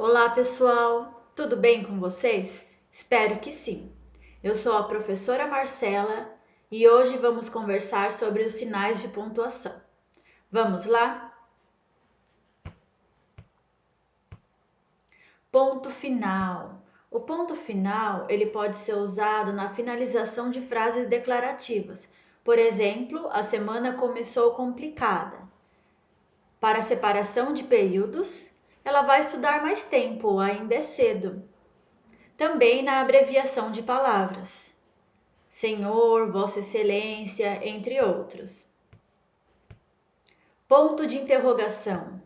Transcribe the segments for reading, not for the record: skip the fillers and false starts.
Olá, pessoal! Tudo bem com vocês? Espero que sim. Eu sou a professora Marcela e hoje vamos conversar sobre os sinais de pontuação. Vamos lá? Ponto final. O ponto final, ele pode ser usado na finalização de frases declarativas. Por exemplo, a semana começou complicada. Para a separação de períodos, ela vai estudar mais tempo, ainda é cedo. Também na abreviação de palavras. Senhor, Vossa Excelência, entre outros. Ponto de interrogação.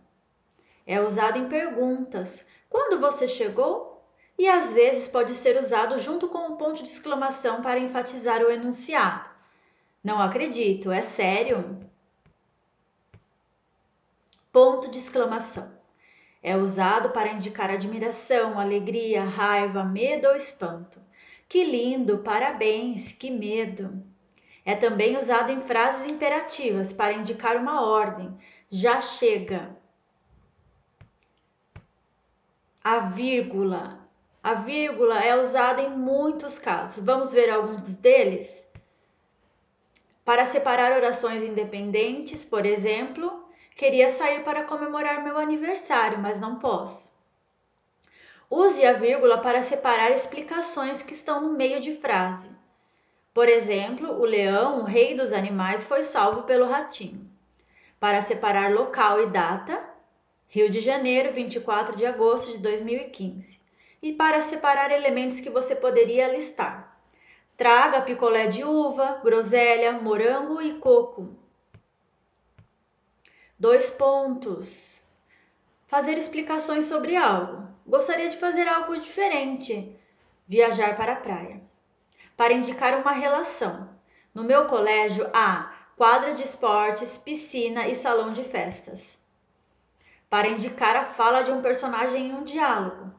É usado em perguntas. Quando você chegou? E às vezes pode ser usado junto com o ponto de exclamação para enfatizar o enunciado. Não acredito, é sério? Ponto de exclamação. É usado para indicar admiração, alegria, raiva, medo ou espanto. Que lindo, parabéns, que medo. É também usado em frases imperativas para indicar uma ordem. Já chega. A vírgula. A vírgula é usada em muitos casos. Vamos ver alguns deles? Para separar orações independentes, por exemplo, queria sair para comemorar meu aniversário, mas não posso. Use a vírgula para separar explicações que estão no meio de frase. Por exemplo, o leão, o rei dos animais, foi salvo pelo ratinho. Para separar local e data, Rio de Janeiro, 24 de agosto de 2015. E para separar elementos que você poderia listar. Traga picolé de uva, groselha, morango e coco. 2 pontos. Fazer explicações sobre algo. Gostaria de fazer algo diferente. Viajar para a praia. Para indicar uma relação. No meu colégio há quadra de esportes, piscina e salão de festas. Para indicar a fala de um personagem em um diálogo.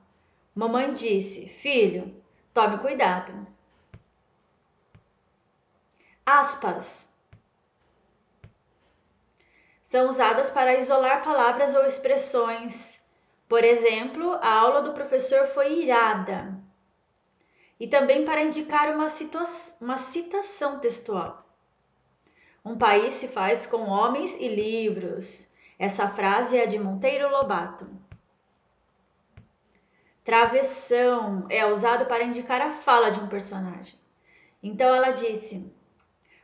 Mamãe disse: filho, tome cuidado. Aspas. São usadas para isolar palavras ou expressões. Por exemplo, a aula do professor foi irada. E também para indicar uma citação textual. Um país se faz com homens e livros. Essa frase é de Monteiro Lobato. Travessão é usado para indicar a fala de um personagem. Então ela disse: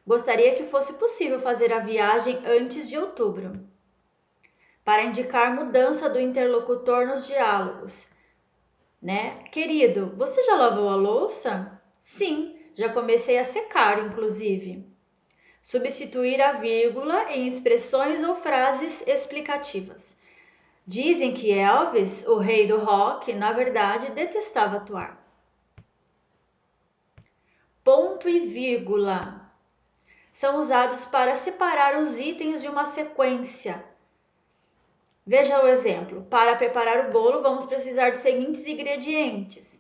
gostaria que fosse possível fazer a viagem antes de outubro. Para indicar mudança do interlocutor nos diálogos, né? Querido, você já lavou a louça? Sim, já comecei a secar, inclusive. Substituir a vírgula em expressões ou frases explicativas. Dizem que Elvis, o rei do rock, na verdade detestava atuar. Ponto e vírgula são usados para separar os itens de uma sequência. Veja o exemplo. Para preparar o bolo, vamos precisar dos seguintes ingredientes: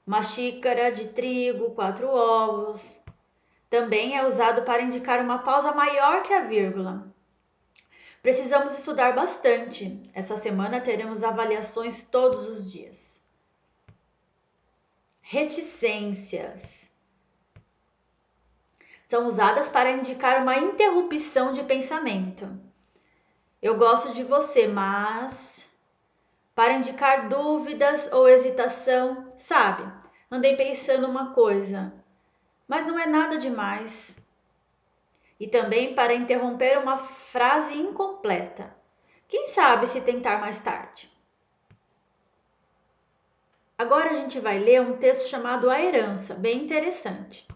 uma xícara de trigo, 4 ovos. Também é usado para indicar uma pausa maior que a vírgula. Precisamos estudar bastante. Essa semana teremos avaliações todos os dias. Reticências são usadas para indicar uma interrupção de pensamento. Eu gosto de você, mas... Para indicar dúvidas ou hesitação, sabe? Andei pensando uma coisa, mas não é nada demais. E também para interromper uma frase incompleta. Quem sabe se tentar mais tarde? Agora a gente vai ler um texto chamado A Herança, bem interessante.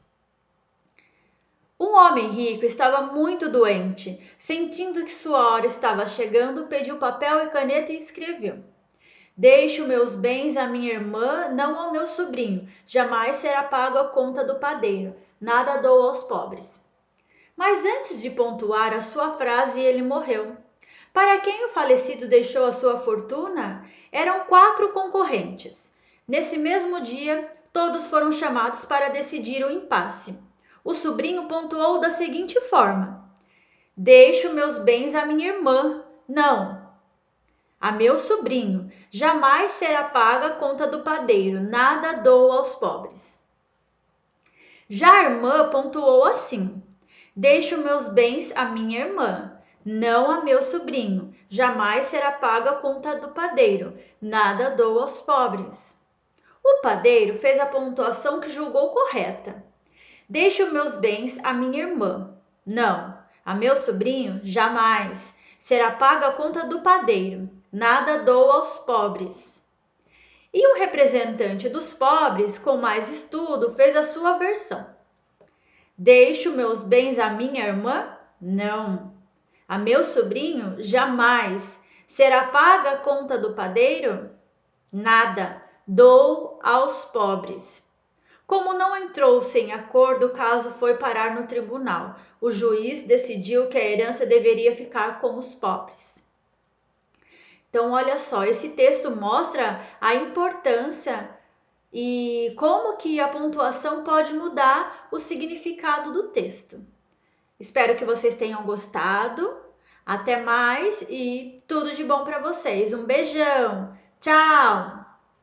Um homem rico estava muito doente. Sentindo que sua hora estava chegando, pediu papel e caneta e escreveu: deixo meus bens à minha irmã, não ao meu sobrinho. Jamais será pago a conta do padeiro. Nada dou aos pobres. Mas antes de pontuar a sua frase, ele morreu. Para quem o falecido deixou a sua fortuna? Eram 4 concorrentes. Nesse mesmo dia, todos foram chamados para decidir o impasse. O sobrinho pontuou da seguinte forma: deixo meus bens à minha irmã. Não. A meu sobrinho jamais será paga a conta do padeiro, nada dou aos pobres. Já a irmã pontuou assim: deixo meus bens à minha irmã, não a meu sobrinho, jamais será paga a conta do padeiro, nada dou aos pobres. O padeiro fez a pontuação que julgou correta. Deixo meus bens à minha irmã. Não, a meu sobrinho, jamais. Será paga a conta do padeiro. Nada dou aos pobres. E o representante dos pobres, com mais estudo, fez a sua versão. Deixo meus bens à minha irmã? Não. A meu sobrinho, jamais. Será paga a conta do padeiro? Nada. Dou aos pobres. Como não entrou-se em acordo, o caso foi parar no tribunal. O juiz decidiu que a herança deveria ficar com os pobres. Então, olha só, esse texto mostra a importância e como que a pontuação pode mudar o significado do texto. Espero que vocês tenham gostado. Até mais e tudo de bom para vocês. Um beijão. Tchau!